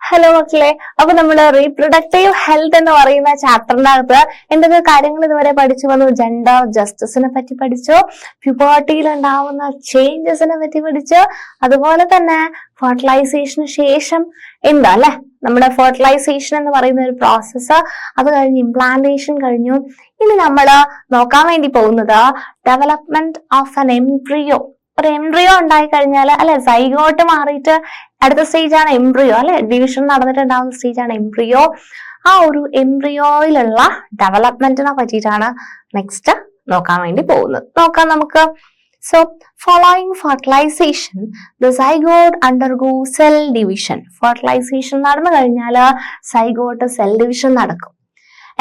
Hello മക്കളെ, അപ്പൊ നമ്മള് റീപ്രൊഡക്റ്റീവ് ഹെൽത്ത് എന്ന് പറയുന്ന ചാപ്റ്ററിനകത്ത് എന്തൊക്കെ കാര്യങ്ങൾ ഇതുവരെ പഠിച്ചു വന്നു? ജെൻഡർ ജസ്റ്റിസിനെ പറ്റി പഠിച്ചു, പ്യൂബർട്ടിയിൽ ഉണ്ടാവുന്ന ചേഞ്ചസിനെ പറ്റി പഠിച്ചു, അതുപോലെ തന്നെ ഫെർട്ടിലൈസേഷന് ശേഷം എന്താ അല്ലെ നമ്മുടെ ഫെർട്ടിലൈസേഷൻ എന്ന് പറയുന്ന ഒരു പ്രോസസ്സ്, അത് കഴിഞ്ഞ് ഇംപ്ലാന്റേഷൻ കഴിഞ്ഞു. ഇനി നമ്മള് നോക്കാൻ വേണ്ടി പോകുന്നത് ഡെവലപ്മെന്റ് ഓഫ് ആൻ എംബ്രിയോ. ഒരു എംബ്രിയോ ഉണ്ടായി കഴിഞ്ഞാൽ അല്ലെ, സൈഗോട്ട് മാറിയിട്ട് അടുത്ത സ്റ്റേജ് ആണ് എംബ്രിയോ അല്ലെ, ഡിവിഷൻ നടന്നിട്ടുണ്ടാവുന്ന സ്റ്റേജ് ആണ് എംബ്രിയോ. ആ ഒരു എംബ്രിയോയിലുള്ള ഡെവലപ്മെന്റിനെ പറ്റിയിട്ടാണ് നെക്സ്റ്റ് നോക്കാൻ വേണ്ടി പോകുന്നത്. നോക്കാം നമുക്ക്. So, following fertilization, the zygote undergo cell division. Fertilization നടന്നു കഴിഞ്ഞാൽ സൈഗോട്ട് സെൽ ഡിവിഷൻ നടക്കും.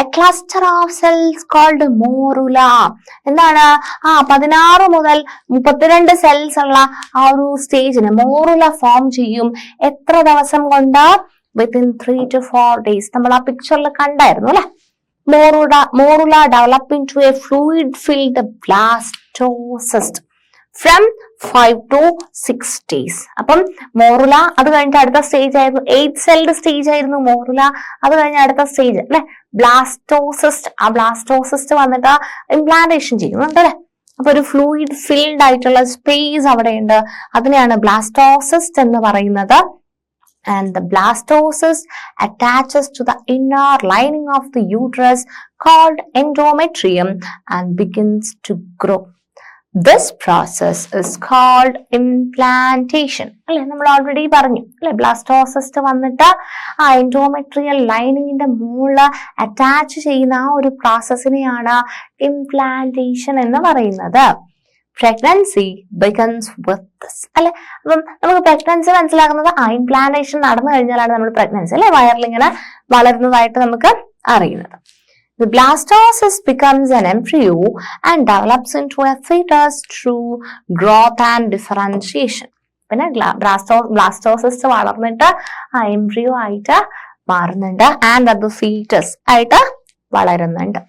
A cluster of cells called morula. എന്താണ്? 16 മുതൽ 32 സെൽസ് ഉള്ള ആ ഒരു സ്റ്റേജിന് മോറുല ഫോം ചെയ്യും. എത്ര ദിവസം കൊണ്ട്? Within 3 to 4 days. നമ്മൾ ആ പിക്ചറിൽ കണ്ടായിരുന്നു അല്ലെ. Morula develop into a fluid filled blastocyst from 5 to 6 days. അപ്പം മോറുല അത് കഴിഞ്ഞിട്ട് അടുത്ത സ്റ്റേജ് ആയിരുന്നു 8 സെൽഡ് സ്റ്റേജ് ആയിരുന്നു മോറുല. അത് കഴിഞ്ഞ അടുത്ത സ്റ്റേജ് അല്ലെ ബ്ലാസ്റ്റോസിസ്റ്റ്. ആ ബ്ലാസ്റ്റോസിസ്റ്റ് വന്നിട്ട് ഇംപ്ലാന്റേഷൻ ചെയ്യുന്നുണ്ട് അല്ലെ. അപ്പൊ ഒരു ഫ്ലൂയിഡ് ഫിൽഡ് ആയിട്ടുള്ള സ്പേസ് അവിടെയുണ്ട്, അതിനെയാണ് ബ്ലാസ്റ്റോസിസ്റ്റ് എന്ന് പറയുന്നത്. And the blastocyst attaches to the inner lining of the uterus called endometrium and begins to grow. This process is called implantation. അല്ലെ, നമ്മൾ ഓൾറെഡി പറഞ്ഞു അല്ലെ, ബ്ലാസ്റ്റോസിസ്റ്റ് വന്നിട്ട് ആ എൻഡോമെട്രിയൽ ലൈനിങ്ങിന്റെ മുകളിൽ അറ്റാച്ച് ചെയ്യുന്ന ആ ഒരു പ്രോസസ്സിനെയാണ് ഇംപ്ലാന്റേഷൻ എന്ന് പറയുന്നത്. Pregnancy begins with this. അല്ലെ, അപ്പം നമുക്ക് പ്രഗ്നൻസി മനസ്സിലാക്കുന്നത് ഇംപ്ലാന്റേഷൻ നടന്നു കഴിഞ്ഞാലാണ് നമ്മൾ പ്രഗ്നൻസി അല്ലെ വയറിലിങ്ങനെ വളരുന്നതായിട്ട് നമുക്ക് അറിയുന്നത്. The blastocyst becomes an embryo and develops into a fetus through growth and differentiation. പിന്നെ ബ്ലാസ്റ്റോസിസ്റ്റ് വളർന്നിട്ട് ആ എംബ്രിയോ ആയിട്ട് മാറുന്നുണ്ട്, ആൻഡ് അത് ഫീറ്റസ് ആയിട്ട് വളരുന്നുണ്ട്.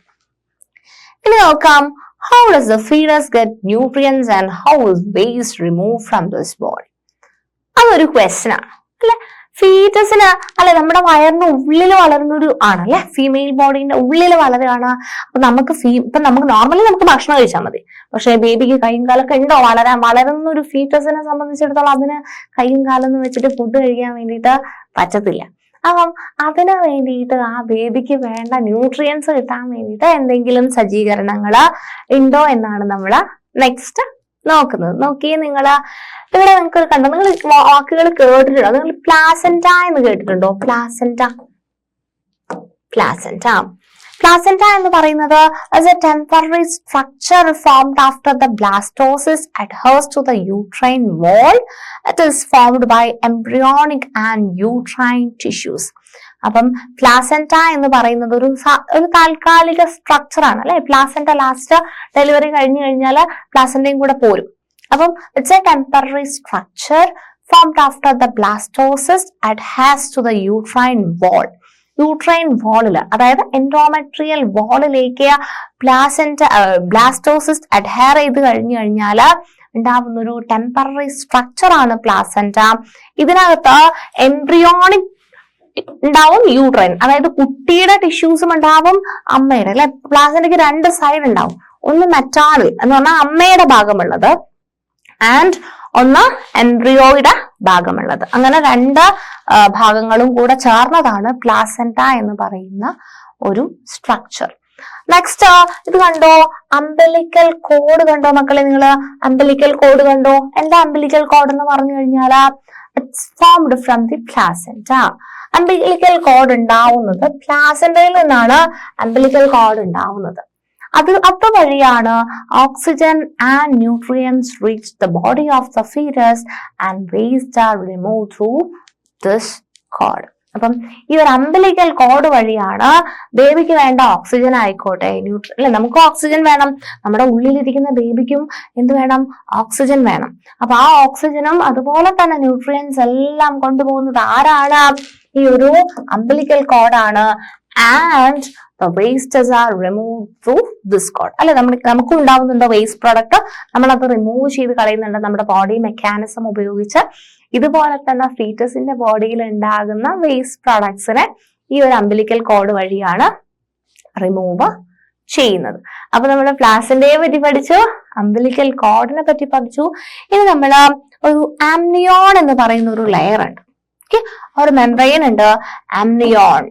ഇനി നോക്കാം, how does the fetus get nutrients and how is waste removed from this body? അതൊരു ക്വസ്റ്റ്യൻ ആണ് അല്ലെ. ഫീറ്റസിന് അല്ലെ നമ്മുടെ വയറിന്റെ ഉള്ളിൽ വളരുന്ന ഒരു ആണല്ലേ, ഫീമെയിൽ ബോഡീന്റെ ഉള്ളിൽ വളരുകയാണ്. അപ്പൊ നമുക്ക് നമുക്ക് നോർമലി നമുക്ക് ഭക്ഷണം കഴിച്ചാൽ മതി, പക്ഷെ ബേബിക്ക് കൈയും കാലൊക്കെ ഉണ്ടോ വളരുന്ന ഒരു ഫീറ്റസിനെ സംബന്ധിച്ചിടത്തോളം അതിന് കൈയും കാലൊന്നും വെച്ചിട്ട് ഫുഡ് കഴിക്കാൻ വേണ്ടിയിട്ട് പറ്റത്തില്ല. അപ്പം അതിന് വേണ്ടിയിട്ട് ആ ബേബിക്ക് വേണ്ട ന്യൂട്രിയൻസ് കിട്ടാൻ വേണ്ടിയിട്ട് എന്തെങ്കിലും സജ്ജീകരണങ്ങൾ ഉണ്ടോ എന്നാണ് നമ്മൾ നെക്സ്റ്റ് നോക്കുന്നത്. നോക്കിയേ നിങ്ങള് ഇവിടെ നിങ്ങൾക്ക് കണ്ടോ, നിങ്ങൾ വാക്കുകൾ കേട്ടിട്ടുണ്ടോ? നിങ്ങൾ പ്ലാസെന്റ എന്ന് കേട്ടിട്ടുണ്ടോ? പ്ലാസെന്റ എന്ന് പറയുന്നത് is a temporary structure formed after the blastocyst adheres to the uterine wall. It is formed by embryonic and uterine tissues. അപ്പം പ്ലാസെന്റ എന്ന് പറയുന്നത് ഒരു താൽക്കാലിക സ്ട്രക്ചർ ആണ് അല്ലെ. പ്ലാസെന്റ ലാസ്റ്റ് ഡെലിവറി കഴിഞ്ഞു കഴിഞ്ഞാൽ പ്ലാസെന്റയും കൂടെ പോരും. അപ്പം it's a temporary structure formed after the blastocyst adheres to the uterine wall. Uterine വാളില്, അതായത് എൻഡോമെട്രിയൽ വാളിലേക്ക് ബ്ലാസ്റ്റോസിസ്റ്റ് അഡ്ഹെയർ ചെയ്ത് കഴിഞ്ഞു കഴിഞ്ഞാൽ ഉണ്ടാവുന്ന ഒരു ടെമ്പററി സ്ട്രക്ചർ ആണ് പ്ലാസെന്റ. ഇതിനകത്ത് എംബ്രിയോണിക് ഉണ്ടാവും, യൂട്രൈൻ അതായത് കുട്ടിയുടെ ടിഷ്യൂസും ഉണ്ടാവും, അമ്മയുടെ അല്ലെ. പ്ലാസെന്റയ്ക്ക് 2 സൈഡ് ഉണ്ടാവും, ഒന്ന് മെറ്റാണൽ എന്ന് പറഞ്ഞാൽ അമ്മയുടെ ഭാഗമുള്ളത്, ആൻഡ് ഒന്ന് എംബ്രിയോയുടെ ഭാഗമുള്ളത്. അങ്ങനെ 2 ഭാഗങ്ങളും കൂടെ ചേർന്നതാണ് പ്ലാസെന്റ എന്ന് പറയുന്ന ഒരു സ്ട്രക്ചർ. നെക്സ്റ്റ് ഇത് കണ്ടോ, അംബിലിക്കൽ കോഡ് കണ്ടോ മക്കളെ? നിങ്ങൾ അംബിലിക്കൽ കോഡ് കണ്ടോ? എന്താ അംബിലിക്കൽ കോഡ് എന്ന് പറഞ്ഞു കഴിഞ്ഞാൽ it's formed from the placenta. Umbilical cord ഉണ്ടാവുന്നത് പ്ലാസെന്റയിൽ നിന്നാണ്. അംബിലിക്കൽ കോഡ് ഉണ്ടാവുന്നത് അതുവഴിയാണ് oxygen and nutrients reach the body of the foetus and waste are remove through this cord. അപ്പം ഈ ഒരു അംബിലിക്കൽ കോഡ് വഴിയാണ് ബേബിക്ക് വേണ്ട ഓക്സിജൻ ആയിക്കോട്ടെ, അല്ലെ നമുക്ക് ഓക്സിജൻ വേണം, നമ്മുടെ ഉള്ളിലിരിക്കുന്ന ബേബിക്കും എന്ത് വേണം? ഓക്സിജൻ വേണം. അപ്പൊ ആ ഓക്സിജനും അതുപോലെ തന്നെ ന്യൂട്രിയൻസ് എല്ലാം കൊണ്ടുപോകുന്നത് ആരാണ്? ഈ ഒരു അംബിലിക്കൽ കോഡാണ്. And the wastes are removed through this cord. അല്ലെ, നമുക്ക് ഉണ്ടാവുന്നുണ്ടോ വേസ്റ്റ് പ്രോഡക്റ്റ്, നമ്മളത് റിമൂവ് ചെയ്ത് കളയുന്നുണ്ട് നമ്മുടെ ബോഡി മെക്കാനിസം ഉപയോഗിച്ച്. ഇതുപോലെ തന്നെ ഫീറ്റസിന്റെ ബോഡിയിൽ ഉണ്ടാകുന്ന വേസ്റ്റ് പ്രോഡക്ട്സിനെ ഈ ഒരു അംബിലിക്കൽ കോഡ് വഴിയാണ് റിമൂവ് ചെയ്യുന്നത്. അപ്പൊ നമ്മൾ പ്ലാസന്റയെ പറ്റി പഠിച്ചു, അംബിലിക്കൽ കോഡിനെ പറ്റി പഠിച്ചു. ഇനി നമ്മൾ ഒരു ആംനിയോൺ എന്ന് പറയുന്ന ഒരു ലെയർ ഉണ്ട്, ഒരു മെംബ്രെയിൻ ഉണ്ട്, ആംനിയോൺ.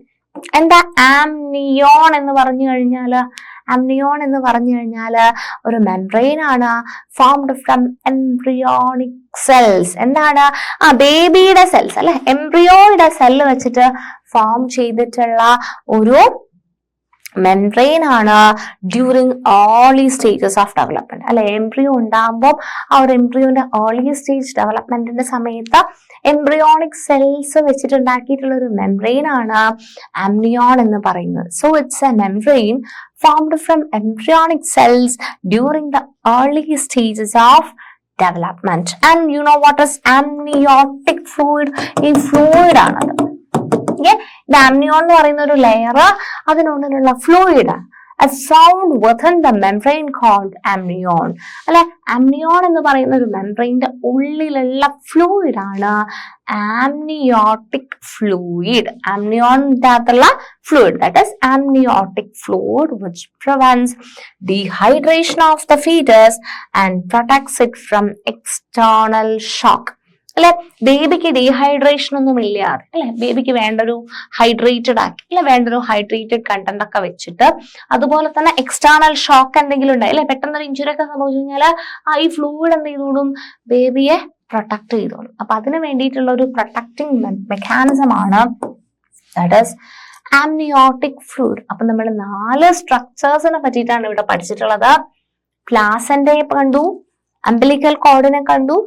എന്താ ആംനിയോൺ എന്ന് പറഞ്ഞു കഴിഞ്ഞാല്? ആംനിയോൺ എന്ന് പറഞ്ഞു കഴിഞ്ഞാല് ഒരു മെംബ്രെയിൻ ആണ്, ഫോംഡ് ഫ്രം എംബ്രിയോണിക് സെൽസ്. എന്താണ്? ബേബിയുടെ സെൽസ് അല്ലെ, എംബ്രിയോയുടെ സെല്ല് വെച്ചിട്ട് ഫോം ചെയ്തിട്ടുള്ള ഒരു മെംബ്രെയിൻ ആണ് during early stages of development. അല്ലെ, എംബ്രിയോ ഉണ്ടാകുമ്പോൾ ആ ഒരു എംബ്രിയോന്റെ ഏർലി സ്റ്റേജ് ഡെവലപ്മെന്റിന്റെ സമയത്ത് എംബ്രിയോണിക് സെൽസ് വെച്ചിട്ടുണ്ടാക്കിയിട്ടുള്ള ഒരു മെംബ്രെയിൻ ആണ് ആംനിയോൺ എന്ന് പറയുന്നത്. So it's A membrane formed from embryonic cells during the early stages of development. And you know what is amniotic fluid? ഈ ഫ്ലൂയിഡ് ആണത്. ഇത് ആംനിയോൺ എന്ന് പറയുന്ന ഒരു ലെയർ, അതിനുള്ളിലുള്ള fluid found within the membrane called amnion. അല്ലെ, amnion എന്ന് പറയുന്ന ഒരു മെംബ്രെയിന്റെ ഉള്ളിലുള്ള ഫ്ലൂയിഡ് ആണ് ആംനിയോട്ടിക് ഫ്ലൂയിഡ്. ആംനിയോണിന്റെ അകത്തുള്ള fluid, that is amniotic fluid, which prevents dehydration of the fetus and protects it from external shock. അല്ലെ, ബേബിക്ക് ഡീഹൈഡ്രേഷൻ ഒന്നും ഇല്ലാതെ, അല്ലെ, ബേബിക്ക് വേണ്ട ഒരു ഹൈഡ്രേറ്റഡ് ആക്കി, അല്ലെ, വേണ്ട ഒരു ഹൈഡ്രേറ്റഡ് കണ്ടന്റ് ഒക്കെ വെച്ചിട്ട്, അതുപോലെ തന്നെ എക്സ്റ്റേണൽ ഷോക്ക് എന്തെങ്കിലും ഉണ്ടായി, അല്ലെ, പെട്ടെന്നൊരു ഇഞ്ചുറി ഒക്കെ സംഭവിച്ചു കഴിഞ്ഞാൽ ഈ ഫ്ലൂയിഡ് എന്ത് ചെയ്തോളും? ബേബിയെ പ്രൊട്ടക്ട് ചെയ്തോളും. അപ്പൊ അതിന് വേണ്ടിയിട്ടുള്ള ഒരു പ്രൊട്ടക്ടിങ് മെക്കാനിസം ആണ് ദാറ്റ് ഈസ് ആംനിയോട്ടിക് ഫ്ലൂയിഡ്. അപ്പൊ നമ്മൾ 4 സ്ട്രക്ചേഴ്സിനെ പറ്റിയിട്ടാണ് ഇവിടെ പഠിച്ചിട്ടുള്ളത്. പ്ലാസന്റയെ കണ്ടു, അംബിലിക്കൽ കോഡിനെ കണ്ടു,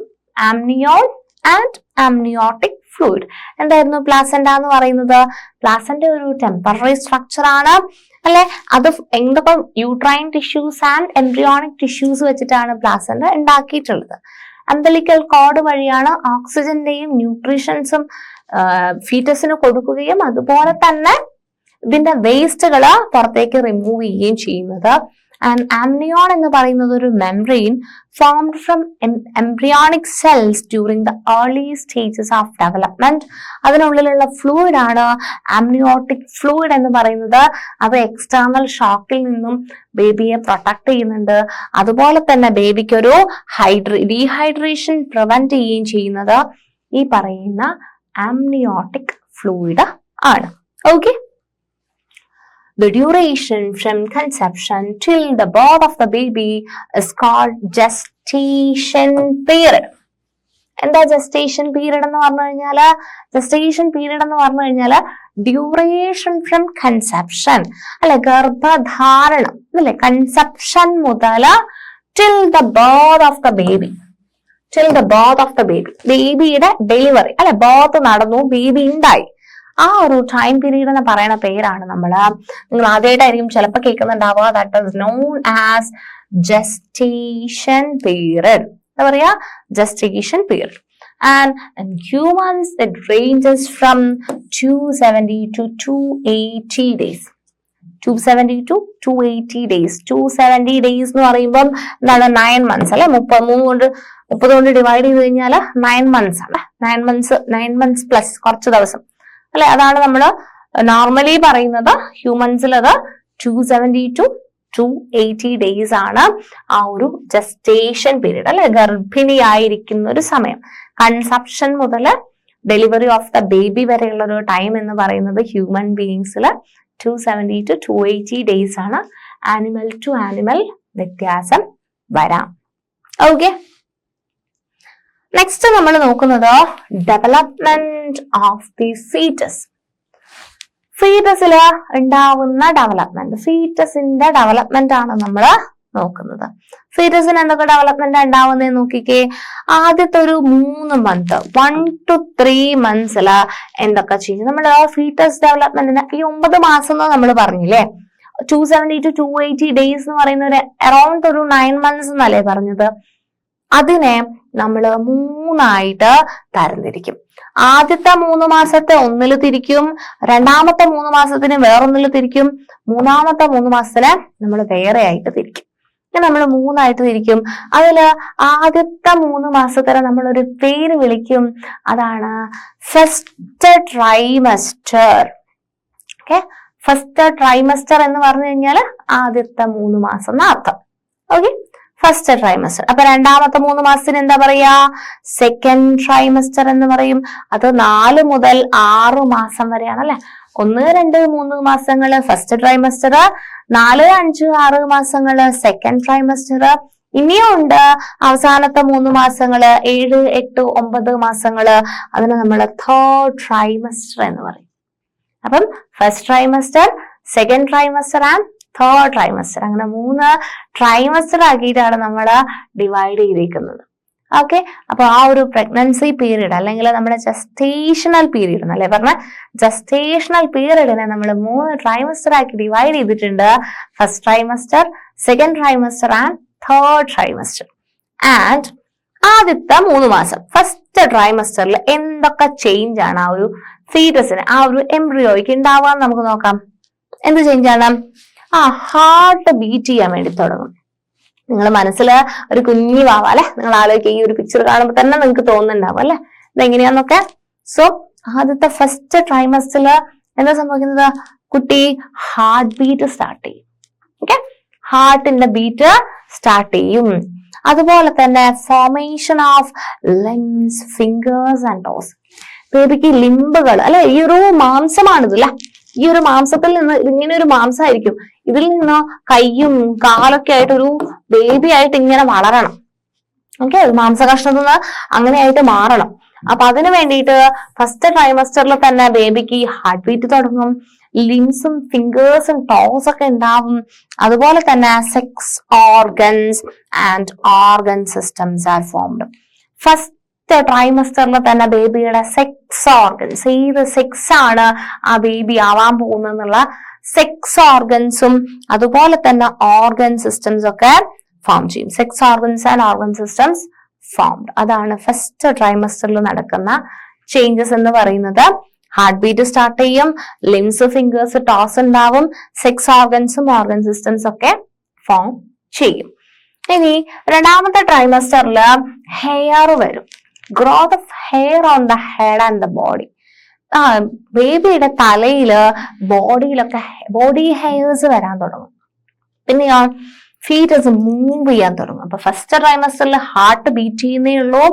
ആംനിയോൺ ആൻഡ് ആംനിയോട്ടിക് ഫ്ലൂയിഡ്. എന്തായിരുന്നു പ്ലാസന്റ എന്ന് പറയുന്നത്? പ്ലാസന്റ ഒരു ടെമ്പററി സ്ട്രക്ചർ ആണ്, അല്ലെ. അത് എന്തൊക്കെ uterine tissues and embryonic tissues വെച്ചിട്ടാണ് പ്ലാസന്റ ഉണ്ടാക്കിയിട്ടുള്ളത്. അംബിലിക്കൽ കോഡ് വഴിയാണ് ഓക്സിജന്റെയും ന്യൂട്രീഷൻസും ഫീറ്റസിന് കൊടുക്കുകയും അതുപോലെ തന്നെ ഇതിന്റെ വേസ്റ്റുകള് പുറത്തേക്ക് റിമൂവ് ചെയ്യുകയും ചെയ്യുന്നത്. ആൻഡ് ആംനിയോൺ എന്ന് പറയുന്നത് ഒരു membrane formed from embryonic cells during the early stages of development. അതിനുള്ളിലുള്ള ഫ്ലൂയിഡ് ആണ് ആംനിയോട്ടിക് ഫ്ലൂയിഡ് എന്ന് പറയുന്നത്. അത് എക്സ്റ്റേണൽ ഷോക്കിൽ നിന്നും ബേബിയെ പ്രൊട്ടക്ട് ചെയ്യുന്നുണ്ട്. അതുപോലെ തന്നെ ബേബിക്ക് ഒരു ഡീഹൈഡ്രേഷൻ പ്രിവെന്റ് ചെയ്യുകയും ചെയ്യുന്നത് ഈ പറയുന്ന ആംനിയോട്ടിക് ഫ്ലൂയിഡ് ആണ്. Okay, the duration from conception till the birth of the baby is called gestation period. എന്താ gestation period എന്ന് പറഞ്ഞു കഴിഞ്ഞാല്? gestation period എന്ന് പറഞ്ഞു കഴിഞ്ഞാല് ഡ്യൂറേഷൻ ഫ്രം കൺസെപ്ഷൻ, അല്ലെ, ഗർഭധാരണം, അല്ലെ, കൺസെപ്ഷൻ മുതൽ till the birth of the baby, till the birth of the baby, ബേബിയുടെ ഡെലിവറി, അല്ലെ, ബർത്ത് നടന്നു, ബേബി ഉണ്ടായി, ആ ഒരു ടൈം പീരീഡ് എന്ന് പറയുന്ന പേരാണ് നിങ്ങൾ ആദ്യമായിട്ടായിരിക്കും ചിലപ്പോൾ കേൾക്കുന്നുണ്ടാവുക. That is known as gestation period. എന്താ പറയാ? Gestation period. And in humans it ranges from 270 to 280 days. 270 to 280 days. 270 days എന്ന് പറയുമ്പം എന്താണ്? 9 months അല്ലെ. 30 കൊണ്ട് ഡിവൈഡ് ചെയ്ത് കഴിഞ്ഞാൽ 9 months ആണ്. 9 months പ്ലസ് കുറച്ച് ദിവസം, അല്ലെ. അതാണ് നമ്മൾ നോർമലി പറയുന്നത്. ഹ്യൂമൻസിൽ അത് 270 to 280 ഡേയ്സ് ആണ് ആ ഒരു ജസ്റ്റേഷൻ പീരീഡ്, അല്ലെ, ഗർഭിണിയായിരിക്കുന്ന ഒരു സമയം. കൺസെപ്ഷൻ മുതൽ ഡെലിവറി ഓഫ് ദ ബേബി വരെയുള്ള ഒരു ടൈം എന്ന് പറയുന്നത് ഹ്യൂമൻ ബീയിങ്സിൽ 270 to 280 ഡേയ്സ് ആണ്. ആനിമൽ ടു ആനിമൽ വ്യത്യാസം വരാം. ഓക്കെ, നെക്സ്റ്റ് നമ്മൾ നോക്കുന്നത് ഡെവലപ്മെന്റ് ഓഫ് ദി ഫീറ്റസ്. ഫീറ്റസിൽ ഉണ്ടാവുന്ന ഡെവലപ്മെന്റ്, ഫീറ്റസിന്റെ ഡെവലപ്മെന്റ് ആണ് നമ്മൾ നോക്കുന്നത്. ഫീറ്റസിന് എന്തൊക്കെ ഡെവലപ്മെന്റ് ഉണ്ടാവുന്നതെന്ന് നോക്കിക്കേ. ആദ്യത്തെ ഒരു 3 month, 1 to 3 months എന്തൊക്കെ ചെയ്യും നമ്മൾ? ഫീറ്റസ് ഡെവലപ്മെന്റിന് ഈ 9 മാസം എന്ന് നമ്മൾ പറഞ്ഞില്ലേ. 270 to 280 ഡേയ്സ് എന്ന് പറയുന്ന ഒരു അറൌണ്ട് ഒരു 9 months എന്നല്ലേ പറഞ്ഞത്. അതിനെ നമ്മൾ 3ആയിട്ട് തരംതിരിക്കും. ആദ്യത്തെ 3 മാസത്തെ ഒന്നിൽ തിരിക്കും, രണ്ടാമത്തെ 3 മാസത്തിന് വേറൊന്നിൽ തിരിക്കും, മൂന്നാമത്തെ 3 മാസത്തിനെ നമ്മൾ വേറെ ആയിട്ട് തിരിക്കും. നമ്മൾ 3ആയിട്ട് തിരിക്കും. അതില് ആദ്യത്തെ 3 മാസത്തിനെ നമ്മൾ ഒരു പേര് വിളിക്കും, അതാണ് first trimester. Okay, first trimester എന്ന് പറഞ്ഞു കഴിഞ്ഞാൽ ആദ്യത്തെ 3 മാസം എന്ന അർത്ഥം. Okay, first trimester. അപ്പൊ രണ്ടാമത്തെ 3 മാസത്തിന് എന്താ പറയാ? സെക്കൻഡ് ട്രൈമസ്റ്റർ എന്ന് പറയും. അത് 4 മുതൽ 6 മാസം വരെയാണ് അല്ലെ. 1, 2, 3 മാസങ്ങള് ഫസ്റ്റ് ട്രൈമസ്റ്റർ, 4, 5, 6 മാസങ്ങള് സെക്കൻഡ് ട്രൈമസ്റ്റർ. ഇനിയും ഉണ്ട് അവസാനത്തെ 3 മാസങ്ങള് 7, 8, 9 മാസങ്ങള്. അതിനെ നമ്മൾ തേർഡ് ട്രൈമസ്റ്റർ എന്ന് പറയും. അപ്പം first trimester, second trimester and third trimester, അങ്ങനെ 3 ട്രൈമസ്റ്റർ ആക്കിയിട്ടാണ് നമ്മൾ ഡിവൈഡ് ചെയ്തിരിക്കുന്നത്. ഓക്കെ, അപ്പൊ ആ ഒരു പ്രഗ്നൻസി പീരീഡ് അല്ലെങ്കിൽ നമ്മുടെ ജസ്റ്റേഷണൽ പീരീഡ് എന്നല്ലേ പറഞ്ഞ, ജസ്റ്റേഷണൽ പീരീഡിനെ നമ്മൾ 3 ട്രൈമസ്റ്റർ ആക്കി ഡിവൈഡ് ചെയ്തിട്ടുണ്ട്. First trimester, second trimester and third trimester. And ആദ്യത്തെ 3 മാസം ഫസ്റ്റ് ട്രൈമസ്റ്ററിൽ എന്തൊക്കെ ചേഞ്ച് ആണ് ആ ഒരു ഫീറ്റസിന്, ആ ഒരു എംബ്രിയോയ്ക്ക് ഉണ്ടാവുക നമുക്ക് നോക്കാം. എന്ത് ചേഞ്ച് ആണ്? ഹാർട്ട് ബീറ്റ് ചെയ്യാൻ വേണ്ടി തുടങ്ങും. നിങ്ങൾ മനസ്സിൽ ഒരു കുഞ്ഞു വാവ അല്ലെ, നിങ്ങൾ ആലോചിക്കുക, ഈ ഒരു പിക്ചർ കാണുമ്പോൾ തന്നെ നിങ്ങൾക്ക് തോന്നുന്നുണ്ടാവും അല്ലെ ഇതെങ്ങനെയാന്നൊക്കെ. സോ ആദ്യത്തെ ഫസ്റ്റ് ട്രൈമസ്റ്ററിൽ എന്താ സംഭവിക്കുന്നത്? കുട്ടി ഹാർട്ട് ബീറ്റ് സ്റ്റാർട്ട് ചെയ്യും. ഓക്കെ, ഹാർട്ടിന്റെ ബീറ്റ് സ്റ്റാർട്ട് ചെയ്യും. അതുപോലെ തന്നെ formation of limbs, fingers and toes. ബേബിക്ക് ലിംബുകൾ അല്ലെ, ഈ ഒരു മാംസമാണിത് അല്ലെ, ഈ ഒരു മാംസത്തിൽ നിന്ന് ഇങ്ങനെ ഒരു മാംസമായിരിക്കും, ഇതിൽ നിന്ന് കൈയും കാലൊക്കെ ആയിട്ട് ഒരു ബേബി ആയിട്ട് ഇങ്ങനെ വളരണം. ഓക്കെ, മാംസകഷ്ണത്തിൽ നിന്ന് അങ്ങനെ ആയിട്ട് മാറണം. അപ്പൊ അതിന് വേണ്ടിയിട്ട് ഫസ്റ്റ് ട്രൈമസ്റ്ററിൽ തന്നെ ബേബിക്ക് ഹാർട്ട് ബീറ്റ് തുടങ്ങും, ലിംസും ഫിംഗേഴ്സും ടോസ് ഒക്കെ ഉണ്ടാവും. അതുപോലെ തന്നെ sex organs and organ systems are formed. First ട്രൈമസ്റ്ററിൽ തന്നെ ബേബിയുടെ സെക്സ് ഓർഗൻസ്, ഏത് സെക്സ് ആണ് ആ ബേബി ആവാൻ പോകുന്നതെന്നുള്ള സെക്സ് ഓർഗൻസും അതുപോലെ തന്നെ ഓർഗൻ സിസ്റ്റംസ് ഒക്കെ ഫോം ചെയ്യും. Sex organs and organ systems formed. അതാണ് ഫസ്റ്റ് ട്രൈമസ്റ്ററിൽ നടക്കുന്ന ചേഞ്ചസ് എന്ന് പറയുന്നത്. ഹാർട്ട് ബീറ്റ് സ്റ്റാർട്ട് ചെയ്യും, ലിംസ്, ഫിംഗേഴ്സ്, ടോസ് ഉണ്ടാവും, സെക്സ് ഓർഗൻസും ഓർഗൻ സിസ്റ്റംസ് ഒക്കെ ഫോം ചെയ്യും. ഇനി രണ്ടാമത്തെ ട്രൈമസ്റ്ററിൽ ഹെയർ വരും. Growth of hair on the head and the body. ബേബിയുടെ തലയില് ബോഡിയിലൊക്കെ ബോഡി ഹെയർസ് വരാൻ തുടങ്ങും. പിന്നെയോ ഫീറ്റസ് മൂവ് ചെയ്യാൻ തുടങ്ങും. അപ്പൊ ഫസ്റ്റ് ട്രൈമസ്റ്ററിൽ ഹാർട്ട് ബീറ്റ് ചെയ്യുന്നേ ഉള്ളൂ.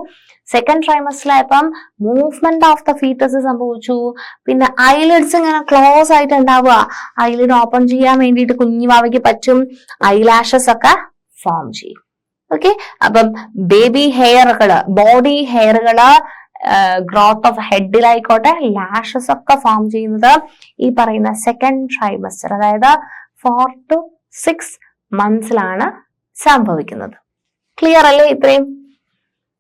സെക്കൻഡ് ട്രൈമസ്റ്ററിലായപ്പം മൂവ്മെന്റ് ഓഫ് ദ ഫീറ്റസ് സംഭവിച്ചു. പിന്നെ ഐലിഡ്സ് ഇങ്ങനെ ക്ലോസ് ആയിട്ട് ഉണ്ടാവുക. ഐലിഡ് ഓപ്പൺ ചെയ്യാൻ വേണ്ടിയിട്ട് കുഞ്ഞുവാവയ്ക്ക് പറ്റും. ഐലാഷസ് ഒക്കെ ഫോം ചെയ്യും. ഓക്കെ, അപ്പം ബേബി ഹെയറുകള്, ബോഡി ഹെയറുകള്, ഗ്രോത്ത് ഓഫ് ഹെഡിലായിക്കോട്ടെ, ലാഷസ് ഒക്കെ ഫോം ചെയ്യുന്നത് ഈ പറയുന്ന സെക്കൻഡ് ട്രൈമസ്റ്റർ, അതായത് 4 to 6 മന്ത്സിലാണ് സംഭവിക്കുന്നത്. ക്ലിയർ അല്ലേ ഇത്രയും?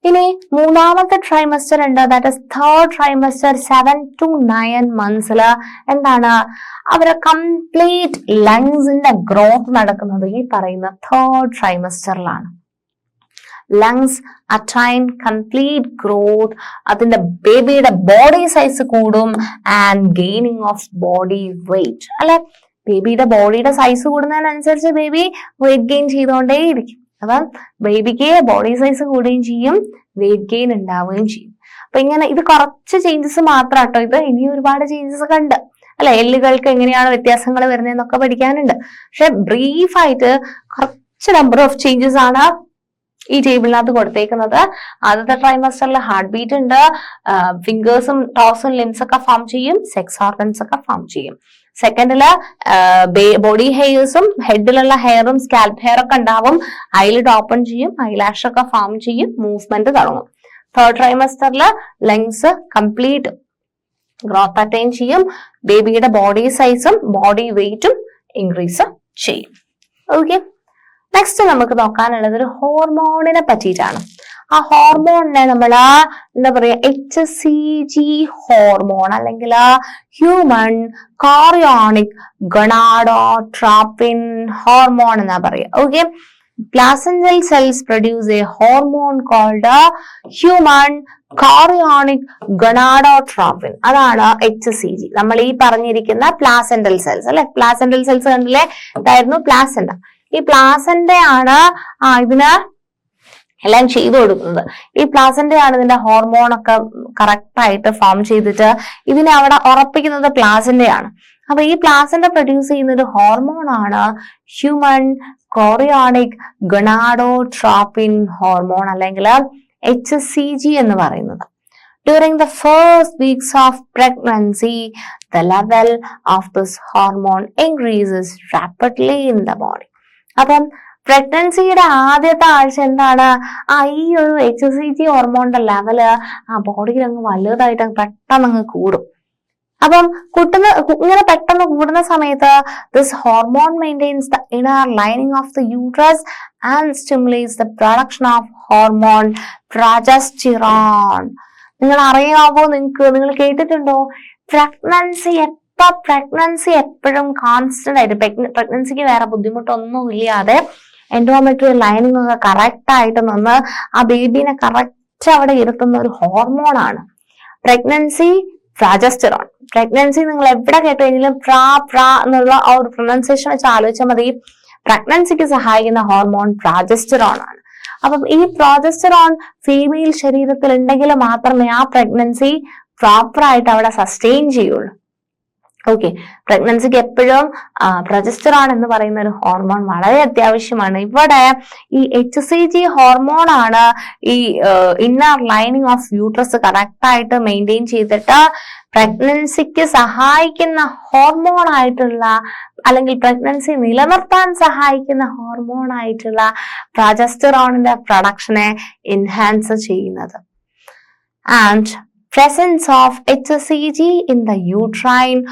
ഇനി മൂന്നാമത്തെ ട്രൈമസ്റ്റർ ഉണ്ട്, that is third trimester, 7 to 9 മന്ത്സില് എന്താണ് അവരെ കംപ്ലീറ്റ് ലങ്സിന്റെ ഗ്രോത്ത് നടക്കുന്നത് ഈ പറയുന്ന തേർഡ് ട്രൈമസ്റ്ററിലാണ്. ലങ്സ് അറ്റൈൻ കംപ്ലീറ്റ് ഗ്രോത്ത്, അതിന്റെ ബേബിയുടെ ബോഡി സൈസ് കൂടും and gaining of body weight അല്ലെ. ബേബിയുടെ ബോഡിയുടെ സൈസ് കൂടുന്നതിനനുസരിച്ച് ബേബി വെയിറ്റ് ഗെയിൻ ചെയ്തുകൊണ്ടേയിരിക്കും. അപ്പം ബേബിക്ക് ബോഡി സൈസ് കൂടുകയും ചെയ്യും, വെയിറ്റ് ഗെയിൻ ഉണ്ടാവുകയും ചെയ്യും. അപ്പൊ ഇങ്ങനെ ഇത് കുറച്ച് ചേഞ്ചസ് മാത്രം കേട്ടോ. ഇത് ഇനി ഒരുപാട് ചേഞ്ചസ് ഒക്കെ ഉണ്ട് അല്ലെ. എല്ലുകൾക്ക് എങ്ങനെയാണ് വ്യത്യാസങ്ങൾ വരുന്നതെന്നൊക്കെ പഠിക്കാനുണ്ട്. പക്ഷെ ബ്രീഫായിട്ട് കുറച്ച് നമ്പർ ഓഫ് ചേഞ്ചസ് ആണ് ഈ ടേബിളിനകത്ത് കൊടുത്തേക്കുന്നത്. ആദ്യത്തെ ട്രൈമസ്റ്ററിൽ ഹാർട്ട് ബീറ്റ് ഉണ്ട്, ഫിംഗേഴ്സും ടോസും ലിംസ് ഒക്കെ ഫോം ചെയ്യും, സെക്സ് ഓർഗൻസ് ഒക്കെ ഫോം ചെയ്യും. സെക്കൻഡില് ബോഡി ഹെയർസും ഹെഡിലുള്ള ഹെയറും സ്കാൽപ് ഹെയർ ഒക്കെ ഉണ്ടാവും, ഐലിഡ് ഓപ്പൺ ചെയ്യും, ഐലാഷ് ഒക്കെ ഫോം ചെയ്യും, മൂവ്മെന്റ് തുടങ്ങും. തേർഡ് ട്രൈമസ്റ്ററിൽ ലങ്സ് കംപ്ലീറ്റ് ഗ്രോത്ത് അറ്റൈൻ ചെയ്യും, ബേബിയുടെ ബോഡി സൈസും ബോഡി വെയിറ്റും ഇൻക്രീസ് ചെയ്യും. ഓക്കെ, നെക്സ്റ്റ് നമുക്ക് നോക്കാനുള്ളത് ഒരു ഹോർമോണിനെ പറ്റിയിട്ടാണ്. ആ ഹോർമോണിനെ നമ്മൾ എന്താ പറയാ, HCG ഹോർമോൺ അല്ലെങ്കിൽ ഹ്യൂമൻ കോറിയോണിക് ഗൊണാഡോട്രോപിൻ ഹോർമോൺ എന്നാ പറയാ. Okay, placental cells produce a hormone called human chorionic gonadotropin. അതാണ് HCG. നമ്മൾ ഈ പറഞ്ഞിരിക്കുന്ന പ്ലാസെന്റൽ സെൽസ് അല്ലെ. പ്ലാസെന്റൽ സെൽസ് കണ്ടില്ലേ, ഇതായിരുന്നു പ്ലാസെന്റ. ഈ പ്ലാസെന്റയാണ് ഇതിന് എല്ലാം ചെയ്തു കൊടുക്കുന്നത്. ഈ പ്ലാസെന്റയാണ് ഇതിന്റെ ഹോർമോണൊക്കെ കറക്റ്റ് ആയിട്ട് ഫോം ചെയ്തിട്ട് ഇതിനെ അവിടെ ഉറപ്പിക്കുന്നത് പ്ലാസെന്റയാണ്. അപ്പൊ ഈ പ്ലാസെന്റ പ്രൊഡ്യൂസ് ചെയ്യുന്ന ഒരു ഹോർമോൺ ആണ് ഹ്യൂമൻ കോറിയോണിക് ഗൊണാഡോട്രോപ്പിൻ ഹോർമോൺ, അല്ലെങ്കിൽ HCG എന്ന് പറയുന്നത്. During the first weeks of pregnancy, the level of this hormone increases rapidly in the body. അപ്പം പ്രഗ്നൻസിയുടെ ആദ്യത്തെ ആഴ്ച എന്താണ്, ഈ ഒരു HCG ഹോർമോണിന്റെ ലെവല് ബോഡിയിൽ അങ്ങ് വലുതായിട്ട് പെട്ടെന്ന് അങ്ങ് കൂടും. അപ്പം ഇങ്ങനെ പെട്ടെന്ന് കൂടുന്ന സമയത്ത് this hormone maintains the inner lining of the uterus and stimulates the production of hormone progesterone. നിങ്ങൾ അറിയാമോ, നിങ്ങൾ കേട്ടിട്ടുണ്ടോ പ്രഗ്നൻസി എപ്പോഴും കോൺസ്റ്റന്റ് ആയിട്ട്, പ്രഗ്നൻസിക്ക് വേറെ ബുദ്ധിമുട്ടൊന്നും ഇല്ലാതെ എൻഡോമെട്രിയൽ ലൈനിങ് ഒക്കെ കറക്റ്റ് ആയിട്ട് നിന്ന് ആ ബേബീനെ കറക്റ്റ് അവിടെ ഇരുത്തുന്ന ഒരു ഹോർമോണാണ് പ്രഗ്നൻസി പ്രൊജസ്റ്ററോൺ. പ്രഗ്നൻസി നിങ്ങൾ എവിടെ കേട്ടുകഴിഞ്ഞാലും എന്നുള്ള ആ ഒരു പ്രൊനൗൺസിയേഷൻ വെച്ച് ആലോചിച്ചാൽ മതി. പ്രഗ്നൻസിക്ക് സഹായിക്കുന്ന ഹോർമോൺ പ്രൊജസ്റ്ററോൺ ആണ്. അപ്പം ഈ പ്രൊജസ്റ്ററോൺ ഫീമെയിൽ ശരീരത്തിൽ ഉണ്ടെങ്കിൽ മാത്രമേ ആ പ്രഗ്നൻസി പ്രോപ്പർ ആയിട്ട് അവിടെ സസ്റ്റെയിൻ ചെയ്യുള്ളൂ. ഓക്കെ, പ്രഗ്നൻസിക്ക് എപ്പോഴും പ്രൊജസ്റ്ററോൺ എന്ന് പറയുന്ന ഒരു ഹോർമോൺ വളരെ അത്യാവശ്യമാണ്. ഇവിടെ ഈ HCG ഹോർമോൺ ആണ് ഈ inner lining of uterus correct ആയിട്ട് മെയിൻറ്റെയിൻ ചെയ്തിട്ട് പ്രഗ്നൻസിക്ക് സഹായിക്കുന്ന ഹോർമോൺ ആയിട്ടുള്ള, അല്ലെങ്കിൽ പ്രഗ്നൻസി നിലനിർത്താൻ സഹായിക്കുന്ന ഹോർമോൺ ആയിട്ടുള്ള പ്രൊജസ്റ്ററോണിന്റെ പ്രൊഡക്ഷനെ എൻഹാൻസ് ചെയ്യുന്നത്. And presence of HCG in the urine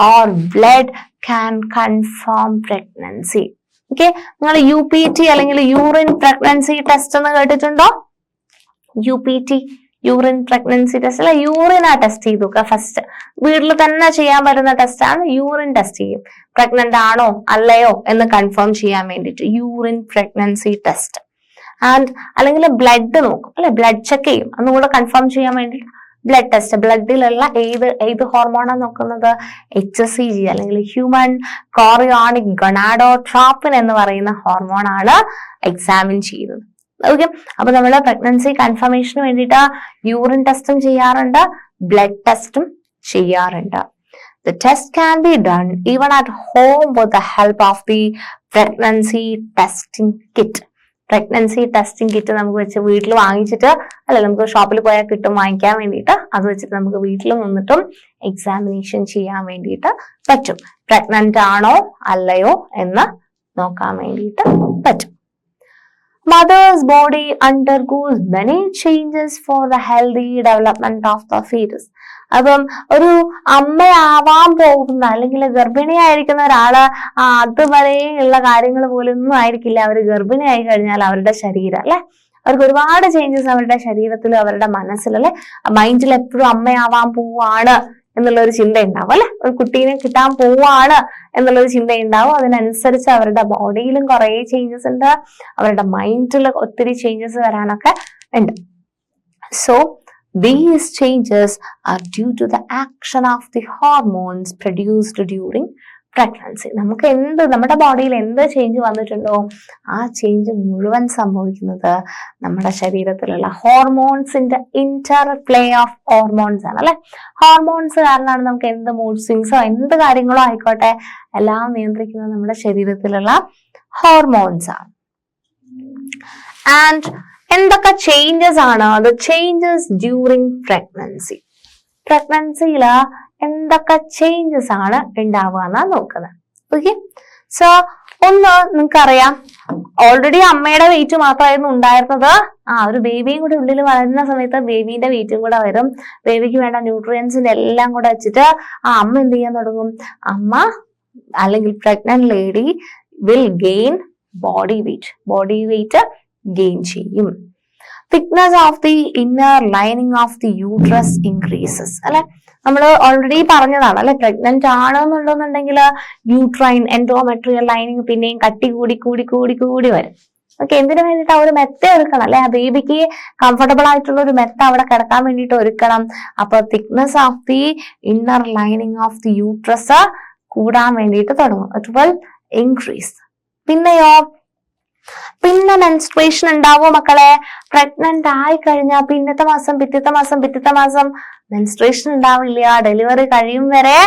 or blood can confirm pregnancy. Okay, നിങ്ങൾ UPT അല്ലെങ്കിൽ യൂറിൻ പ്രഗ്നൻസി ടെസ്റ്റ് എന്ന് കേട്ടിട്ടുണ്ടോ? UPT യൂറിൻ പ്രഗ്നൻസി ടെസ്റ്റ് അല്ല, യൂറിനാ ടെസ്റ്റ് ചെയ്തു നോക്കുക. ഫസ്റ്റ് വീട്ടിൽ തന്നെ ചെയ്യാൻ പറ്റുന്ന ടെസ്റ്റ് ആണ് യൂറിൻ ടെസ്റ്റ് ചെയ്യും. പ്രഗ്നന്റ് ആണോ അല്ലയോ എന്ന് കൺഫേം ചെയ്യാൻ വേണ്ടിയിട്ട് യൂറിൻ പ്രഗ്നൻസി ടെസ്റ്റ്. ആൻഡ് അല്ലെങ്കിൽ ബ്ലഡ് നോക്കും അല്ലെ, ബ്ലഡ് ചെക്ക് ചെയ്യും, അന്നുകൂടെ കൺഫേം ചെയ്യാൻ വേണ്ടിയിട്ട് ബ്ലഡ് ടെസ്റ്റ്. ബ്ലഡിലുള്ള ഏത് ഹോർമോണാണ് നോക്കുന്നത്? HCG അല്ലെങ്കിൽ ഹ്യൂമൻ കോറിയോണിക് ഗൊണാഡോട്രോപ്പിൻ എന്ന് പറയുന്ന ഹോർമോണാണ് എക്സാമിൻ ചെയ്യുന്നത്. ഓക്കെ, അപ്പൊ നമ്മൾ പ്രഗ്നൻസി കൺഫർമേഷന് വേണ്ടിയിട്ട് യൂറിൻ ടെസ്റ്റും ചെയ്യാറുണ്ട്, ബ്ലഡ് ടെസ്റ്റും ചെയ്യാറുണ്ട്. The test can be done even at home with the help of the pregnancy testing kit. Pregnancy testing kit നമുക്ക് വെച്ച് വീട്ടിൽ വാങ്ങിച്ചിട്ട്, അല്ലെ നമുക്ക് ഷോപ്പിൽ പോയാൽ കിട്ടും വാങ്ങിക്കാൻ വേണ്ടിയിട്ട്, അത് വെച്ചിട്ട് നമുക്ക് വീട്ടിൽ നിന്നിട്ടും എക്സാമിനേഷൻ ചെയ്യാൻ വേണ്ടിയിട്ട് പറ്റും. പ്രഗ്നന്റ് ആണോ അല്ലയോ എന്ന് നോക്കാൻ വേണ്ടിയിട്ട് പറ്റും. Mother's body undergoes many changes for the healthy development of the fetus. അപ്പം ഒരു അമ്മയാവാൻ പോകുന്ന അല്ലെങ്കിൽ ഗർഭിണിയായിരിക്കുന്ന ഒരാള് അതുവരെയുള്ള കാര്യങ്ങൾ പോലൊന്നും ആയിരിക്കില്ല അവർ ഗർഭിണിയായി കഴിഞ്ഞാൽ അവരുടെ ശരീരം അല്ലെ. അവർക്ക് ഒരുപാട് ചേഞ്ചസ് അവരുടെ ശരീരത്തിലും അവരുടെ മനസ്സിലും അല്ലെ, മൈൻഡിൽ എപ്പോഴും അമ്മയാവാൻ പോവാണ് എന്നുള്ളൊരു ചിന്ത ഉണ്ടാവും അല്ലെ, ഒരു കുട്ടീനെ കിട്ടാൻ പോവാണ് എന്നുള്ളൊരു ചിന്ത ഉണ്ടാവും. അതിനനുസരിച്ച് അവരുടെ ബോഡിയിലും കുറെ ചേഞ്ചസ് ഉണ്ട്, അവരുടെ മൈൻഡിൽ ഒത്തിരി ചേഞ്ചസ് വരാനൊക്കെ ഉണ്ട്. So these changes are due to the action of the hormones produced during pregnancy. നമ്മുടെ ബോഡിയിൽ എന്ത് ചേഞ്ച് വന്നിട്ടുണ്ടോ ആ ചേഞ്ച് മുഴുവൻ സംഭവിക്കുന്നത് നമ്മുടെ ശരീരത്തിലുള്ള ഹോർമോൺസിന്റെ ഇന്റർപ്ലേ ഓഫ് ഹോർമോൺസ് ആണ് അല്ലെ. ഹോർമോൺസ് കാരണമാണ് നമുക്ക് എന്ത് മൂഡ് സ്വിങ്സോ എന്ത് കാര്യങ്ങളോ ആയിക്കോട്ടെ എല്ലാം നിയന്ത്രിക്കുന്നത് നമ്മുടെ ശരീരത്തിലുള്ള ഹോർമോൺസ് ആണ്. ആൻഡ് എന്തൊക്കെ ചേഞ്ചസ് ആണ്? The changes during pregnancy. പ്രഗ്നൻസിയിൽ എന്തൊക്കെ ചേഞ്ചസ് ആണ് ഉണ്ടാവുക എന്നാ നോക്കുന്നത്. ഓക്കെ, സോ ഒന്ന് നിങ്ങൾക്കറിയാം, ഓൾറെഡി അമ്മയുടെ വെയിറ്റ് മാത്രമായിരുന്നു ഉണ്ടായിരുന്നത്. ഒരു ബേബിയും കൂടെ ഉള്ളിൽ വളരുന്ന സമയത്ത് ബേബിന്റെ വെയിറ്റും കൂടെ വരും. ബേബിക്ക് വേണ്ട ന്യൂട്രിയൻസിന്റെ എല്ലാം കൂടെ വെച്ചിട്ട് അമ്മ എന്ത് ചെയ്യാൻ തുടങ്ങും? അമ്മ അല്ലെങ്കിൽ pregnant lady will gain body weight gain ചെയ്യും. Thickness of the inner lining of the uterus increases അല്ലെ. നമ്മൾ ഓൾറെഡി പറഞ്ഞതാണ് അല്ലെ, പ്രഗ്നന്റ് ആണെന്നുണ്ടെന്നുണ്ടെങ്കിൽ യൂട്രൈൻ എൻഡോമെട്രിയൽ ലൈനിങ് പിന്നെയും കട്ടി കൂടി കൂടി കൂടി കൂടി വരും. ഓക്കെ, എന്തിനു വേണ്ടിയിട്ട് ഒരു മെത്ത ഒരുക്കണം അല്ലെ, ആ ബേബിക്ക് കംഫർട്ടബിൾ ആയിട്ടുള്ള ഒരു മെത്ത അവിടെ കിടക്കാൻ വേണ്ടിയിട്ട് ഒരുക്കണം. അപ്പൊ thickness of the inner lining of the uterus കൂടാൻ വേണ്ടിയിട്ട് തുടങ്ങും. It will increase. പിന്നെയോ പിന്നെ മെൻസ്ട്രേഷൻ ഉണ്ടാവോ മക്കളെ? പ്രഗ്നന്റ് ആയി കഴിഞ്ഞാൽ പിറ്റത്തെ മാസം മെൻസ്ട്രേഷൻ ഉണ്ടാവില്ല. ഡെലിവറി കഴിയും വരെ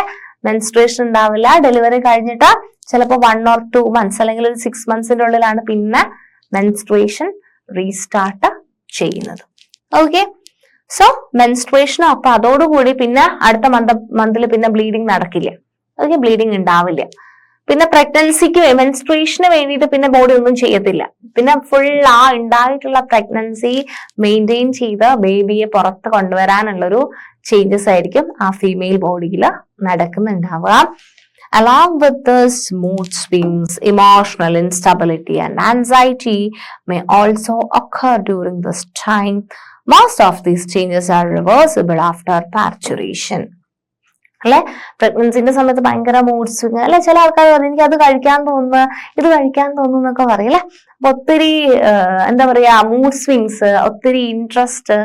മെൻസ്ട്രേഷൻ ഉണ്ടാവില്ല. ഡെലിവറി കഴിഞ്ഞിട്ട് ചിലപ്പോൾ 1 or 2 months അല്ലെങ്കിൽ ഒരു 6 monthsന്റെ ഉള്ളിലാണ് പിന്നെ മെൻസ്ട്രേഷൻ റീസ്റ്റാർട്ട് ചെയ്യുന്നത്. ഓക്കെ, സോ മെൻസ്ട്രേഷൻ അപ്പൊ അതോടുകൂടി പിന്നെ അടുത്ത മന്തിൽ പിന്നെ ബ്ലീഡിങ് നടക്കില്ല. ഓക്കെ, ബ്ലീഡിങ് ഉണ്ടാവില്ല. പിന്നെ പ്രഗ്നൻസിക്ക് മെൻസ്ട്രേഷന് വേണ്ടിയിട്ട് പിന്നെ ബോഡി ഒന്നും ചെയ്യത്തില്ല. പിന്നെ ഫുൾ ആ ഉണ്ടായിട്ടുള്ള പ്രഗ്നൻസി മെയിൻറ്റെയിൻ ചെയ്ത് ബേബിയെ പുറത്ത് കൊണ്ടുവരാനുള്ളൊരു ചേഞ്ചസ് ആയിരിക്കും ആ ഫീമെയിൽ ബോഡിയിൽ നടക്കുന്നുണ്ടാവുക. Along with this, mood swings, emotional instability and anxiety may also occur during this time. Most of these changes are reversible after parturition. അല്ലെ, പ്രഗ്നൻസിന്റെ സമയത്ത് ഭയങ്കര മൂഡ് സ്വിങ് അല്ലെ, ചില ആൾക്കാർ പറയും എനിക്ക് അത് കഴിക്കാൻ തോന്നുന്നു, ഇത് കഴിക്കാൻ തോന്നുന്നു എന്നൊക്കെ പറയും അല്ലെ. അപ്പൊ ഒത്തിരി എന്താ പറയാ മൂഡ് സ്വിങ്സ്, ഒത്തിരി ഇൻട്രസ്റ്റ്,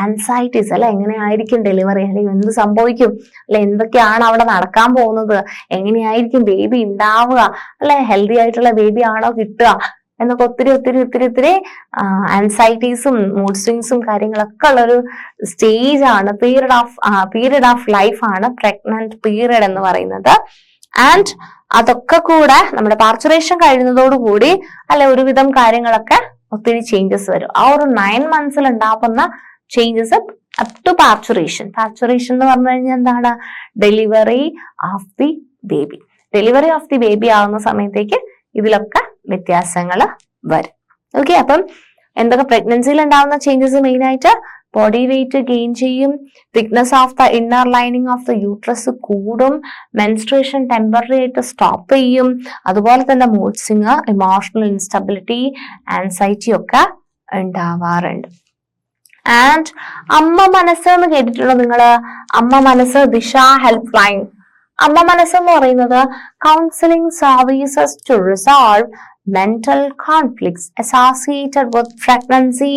ആൻസൈറ്റീസ് അല്ലെ, എങ്ങനെയായിരിക്കും ഡെലിവറി, അല്ലെങ്കിൽ എന്ത് സംഭവിക്കും അല്ലെ, എന്തൊക്കെയാണ് അവിടെ നടക്കാൻ പോകുന്നത്, എങ്ങനെയായിരിക്കും ബേബി ഉണ്ടാവുക അല്ലെ, ഹെൽത്തി ആയിട്ടുള്ള ബേബി ആണോ കിട്ടുക എന്നൊക്കെ ഒത്തിരി ആൻസൈറ്റീസും മൂഡ് സ്വിങ്സും കാര്യങ്ങളൊക്കെ ഉള്ളൊരു സ്റ്റേജ് ആണ്, പീരീഡ് ഓഫ് ലൈഫ് ആണ് പ്രഗ്നന്റ് പീരീഡ് എന്ന് പറയുന്നത്. ആൻഡ് അതൊക്കെ കൂടെ നമ്മുടെ പാർച്ചുറേഷൻ കഴിയുന്നതോടുകൂടി അല്ലെ ഒരുവിധം കാര്യങ്ങളൊക്കെ ഒത്തിരി ചേഞ്ചസ് വരും. ആ ഒരു 9 months ഉണ്ടാകുന്ന changes up to parturition. Parturition എന്ന് പറഞ്ഞു കഴിഞ്ഞാൽ എന്താണ്? Delivery of the baby. Delivery of the baby ആവുന്ന സമയത്തേക്ക് ഇതിലൊക്കെ വ്യത്യാസങ്ങൾ വരും. ഓക്കെ, അപ്പം എന്തൊക്കെ പ്രഗ്നൻസിയിൽ ഉണ്ടാവുന്ന ചേഞ്ചസ്? മെയിൻ ആയിട്ട് ബോഡി വെയിറ്റ് ഗെയിൻ ചെയ്യും, thickness of the inner lining of the uterus കൂടും, മെൻസ്ട്രേഷൻ ടെമ്പററി ആയിട്ട് സ്റ്റോപ്പ് ചെയ്യും, അതുപോലെ തന്നെ mood swing, emotional instability, anxiety ഒക്കെ ഉണ്ടാവാറുണ്ട്. ആൻഡ് അമ്മ മനസ്സ് എന്ന് കേട്ടിട്ടുണ്ടോ നിങ്ങള്? അമ്മ മനസ്സ്, ദിശ ഹെൽപ്പ് ലൈൻ. അമ്മ മനസ്സ് എന്ന് പറയുന്നത് counselling services to resolve mental conflicts associated with pregnancy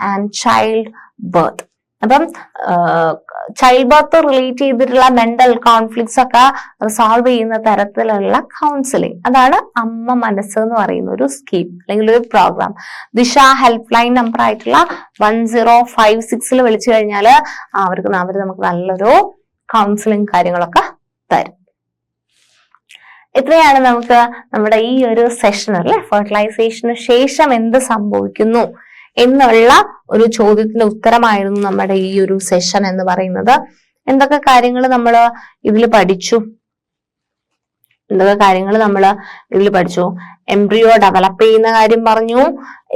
and child birth. അപ്പം ചൈൽഡ് ബർത്ത് റിലേറ്റ് ചെയ്തിട്ടുള്ള മെന്റൽ കോൺഫ്ലിക്ട്സ് ഒക്കെ റിസോൾവ് ചെയ്യുന്ന തരത്തിലുള്ള കൗൺസിലിംഗ്, അതാണ് അമ്മ മനസ്സ് എന്ന് പറയുന്ന ഒരു സ്കീം അല്ലെങ്കിൽ ഒരു പ്രോഗ്രാം. ദിശ ഹെൽപ്പ് ലൈൻ നമ്പർ ആയിട്ടുള്ള 1056 വിളിച്ചു കഴിഞ്ഞാൽ അവർ നമുക്ക് നല്ലൊരു കൗൺസിലിംഗ് കാര്യങ്ങളൊക്കെ തരും. ഇത്രയാണ് നമുക്ക് നമ്മുടെ ഈ ഒരു സെഷൻ അല്ലെ, ഫെർട്ടിലൈസേഷന് ശേഷം എന്ത് സംഭവിക്കുന്നു എന്നുള്ള ഒരു ചോദ്യത്തിന്റെ ഉത്തരമായിരുന്നു നമ്മുടെ ഈ ഒരു സെഷൻ എന്ന് പറയുന്നത്. എന്തൊക്കെ കാര്യങ്ങൾ നമ്മൾ ഇതിൽ പഠിച്ചു? എംബ്രിയോ ഡെവലപ്പ് ചെയ്യുന്ന കാര്യം പറഞ്ഞു,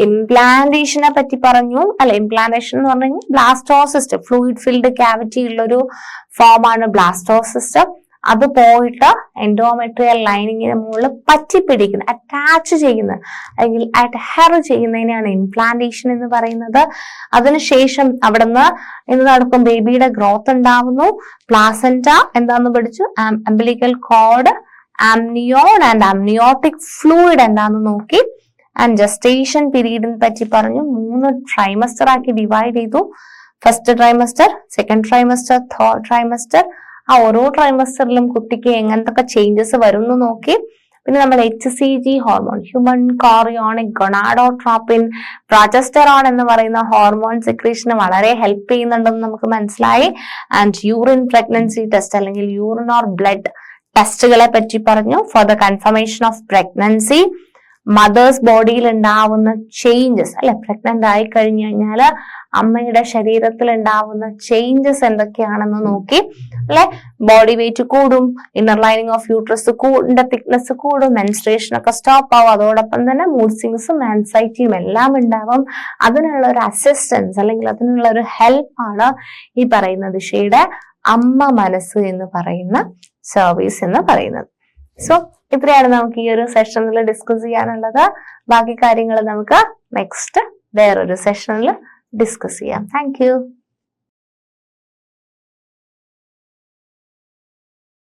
ഇംപ്ലാന്റേഷനെ പറ്റി പറഞ്ഞു അല്ലെ. ഇംപ്ലാന്റേഷൻ എന്ന് പറഞ്ഞു കഴിഞ്ഞാൽ ബ്ലാസ്റ്റോസിസ്റ്റ്, ഫ്ലൂയിഡ് ഫിൽഡ് ക്യാവിറ്റി ഉള്ളൊരു ഫോമാണ് ബ്ലാസ്റ്റോസിസ്റ്റ്. അത് പോയിട്ട് എൻഡോമെട്രിയൽ ലൈനിങ്ങിന് മുകളിൽ പറ്റിപ്പിടിക്കുന്ന, അറ്റാച്ച് ചെയ്യുന്ന അല്ലെങ്കിൽ അഡ്ഹെർ ചെയ്യുന്നതിനെയാണ് ഇംപ്ലാന്റേഷൻ എന്ന് പറയുന്നത്. അതിനുശേഷം അവിടെ നിന്ന് എന്ത് നടക്കും? ബേബിയുടെ ഗ്രോത്ത് ഉണ്ടാവുന്നു. പ്ലാസന്റ എന്താന്ന് പഠിച്ചു, umbilical cord, amnion and amniotic fluid എന്താന്ന് നോക്കി. ആൻഡ് ജസ്റ്റേഷൻ പീരീഡിനെ പറ്റി പറഞ്ഞു. 3 ട്രൈമസ്റ്റർ ആക്കി ഡിവൈഡ് ചെയ്തു. First trimester, second trimester, third trimester. ആ ഓരോ ട്രൈമസ്റ്ററിലും കുട്ടിക്ക് എങ്ങനത്തെ ചേഞ്ചസ് വരും എന്ന് നോക്കി. പിന്നെ നമ്മൾ HCG hormone, human chorionic gonadotropin, progesterone എന്ന് പറയുന്ന ഹോർമോൺ സെക്രീഷന് വളരെ ഹെൽപ്പ് ചെയ്യുന്നുണ്ടെന്ന് നമുക്ക് മനസ്സിലായി. ആൻഡ് യൂറിൻ പ്രഗ്നൻസി ടെസ്റ്റ് അല്ലെങ്കിൽ യൂറിൻ ഓർ ബ്ലഡ് ടെസ്റ്റുകളെ പറ്റി പറഞ്ഞു. For the confirmation of pregnancy, mother's ബോഡിയിൽ ഉണ്ടാവുന്ന ചേഞ്ചസ് അല്ലെ, പ്രഗ്നന്റ് ആയി കഴിഞ്ഞു കഴിഞ്ഞാൽ അമ്മയുടെ ശരീരത്തിൽ ഉണ്ടാവുന്ന ചേഞ്ചസ് എന്തൊക്കെയാണെന്ന് നോക്കി അല്ലെ. ബോഡി വെയിറ്റ് കൂടും, inner lining of uterus thickness കൂടും, മെൻസ്ട്രേഷൻ ഒക്കെ സ്റ്റോപ്പ് ആവും, അതോടൊപ്പം തന്നെ മൂഡ് സ്വിങ്സും ആൻസൈറ്റിയും എല്ലാം ഉണ്ടാവും. അതിനുള്ള ഒരു അസിസ്റ്റൻസ് അല്ലെങ്കിൽ അതിനുള്ള ഒരു ഹെൽപ്പാണ് ഈ പറയുന്ന ദിശയുടെ അമ്മ മനസ്സ് എന്ന് പറയുന്ന സർവീസ് എന്ന് പറയുന്നത്. സോ ഇത്രയാണ് നമുക്ക് ഈ ഒരു സെഷനിൽ ഡിസ്കസ് ചെയ്യാനുള്ളത്. ബാക്കി കാര്യങ്ങൾ നമുക്ക് നെക്സ്റ്റ് വേറൊരു സെഷനിൽ ഡിസ്കസ് ചെയ്യാം. Thank you.